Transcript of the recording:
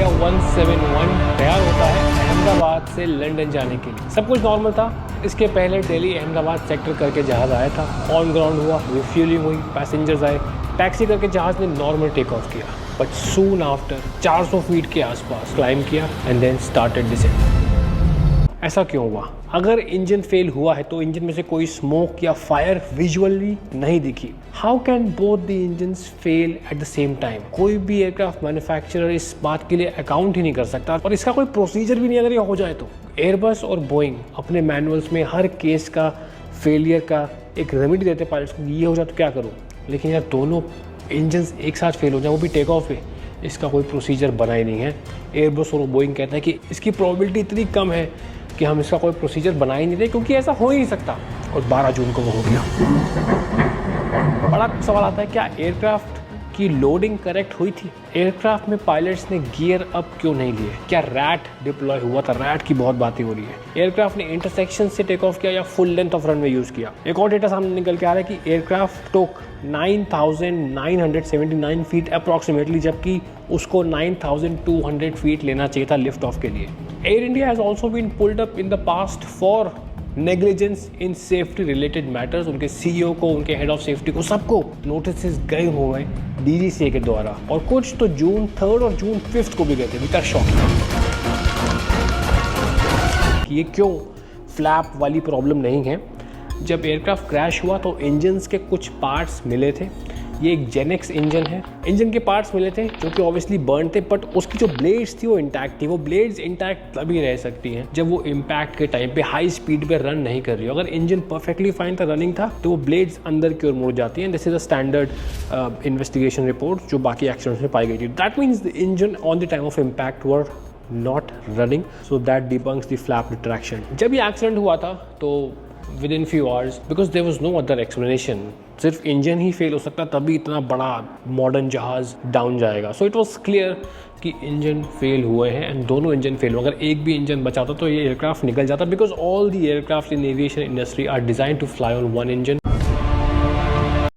India 171 तैयार होता है अहमदाबाद से लंदन जाने के लिए। सब कुछ नॉर्मल था। इसके पहले दिल्ली अहमदाबाद सेक्टर करके जहाज़ आया था, ऑन ग्राउंड हुआ, रिफ्यूलिंग हुई, पैसेंजर्स आए, टैक्सी करके जहाज़ ने नॉर्मल टेक ऑफ किया। बट सून आफ्टर 400 फीट के आसपास क्लाइंब किया एंड देन स्टार्टेड डिसेंड। ऐसा क्यों हुआ? अगर इंजन फेल हुआ है तो इंजन में से कोई स्मोक या फायर विजुअली नहीं दिखी। How can both the engines fail at the same time? कोई भी एयरक्राफ्ट मैन्युफैक्चरर इस बात के लिए अकाउंट ही नहीं कर सकता और इसका कोई प्रोसीजर भी नहीं अगर ये हो जाए तो। एयरबस और बोइंग अपने मैनुअल्स में हर केस का फेलियर का एक रेमेडी देते पायलट्स को, ये हो जाए तो क्या करूँ। लेकिन यार दोनों इंजन्स एक साथ फेल हो जाए, वो भी टेक ऑफ पे, इसका कोई प्रोसीजर बना ही नहीं है। एयरबस और बोइंग कहता है कि इसकी प्रोबेबिलिटी इतनी कम है कि हम इसका कोई प्रोसीजर बना ही नहीं रहे, क्योंकि ऐसा हो ही नहीं सकता। और 12 जून को वो हो गया। बड़ा सवाल आता है, क्या एयरक्राफ्ट की लोडिंग करेक्ट हुई थी? एयरक्राफ्ट में पायलट्स ने गियर अप क्यों नहीं लिए? क्या रैट डिप्लॉय हुआ था? रैट की बहुत बातें हो रही है। एयरक्राफ्ट ने इंटरसेक्शन से टेक ऑफ किया या full length of runway use किया? एक और डेटा सामने निकल के आ रहा है कि एयरक्राफ्ट टोक 9,979 फीट अप्रॉक्सीमेटली, जबकि उसको 9,200 फीट लेना चाहिए था लिफ्ट ऑफ के लिए। Air India has also been pulled up in the past for negligence in safety related matters. उनके सीईओ को, उनके हेड ऑफ सेफ्टी को, सबको नोटिस गए हुए डीजीसीए के द्वारा, और कुछ तो जून 3 और जून 5 को भी गए थे। विकास शॉक कि ये क्यों फ्लैप वाली प्रॉब्लम नहीं है। जब एयरक्राफ्ट क्रैश हुआ तो इंजन्स के कुछ पार्ट्स मिले थे। ये एक जेनेक्स इंजन है, इंजन के पार्ट्स मिले थे जो कि ऑब्वियसली बर्न थे, बट उसकी जो ब्लेड्स थी वो इंटैक्ट थी। वो ब्लेड्स इंटैक्ट तभी रह सकती हैं जब वो इम्पैक्ट के टाइम पे हाई स्पीड पे रन नहीं कर रही हो। अगर इंजन परफेक्टली फाइन था, रनिंग था, तो वो ब्लेड्स अंदर की ओर मुड़ जाती हैं। This is a standard investigation report जो बाकी एक्सीडेंट्स में पाई गई थी। That means the engine on the time of impact were not running, so that debunks the flap retraction. जब ये एक्सीडेंट हुआ था तो within few hours, because there was no other explanation, सिर्फ इंजन ही फेल हो सकता, तभी इतना बड़ा मॉडर्न जहाज डाउन जाएगा। सो इट वॉज क्लियर कि इंजन फेल हुए हैं एंड दोनों इंजन फेल हुए। अगर एक भी इंजन बचा होता तो ये एयरक्राफ्ट निकल जाता, because all the aircraft in aviation industry are design to fly on one engine.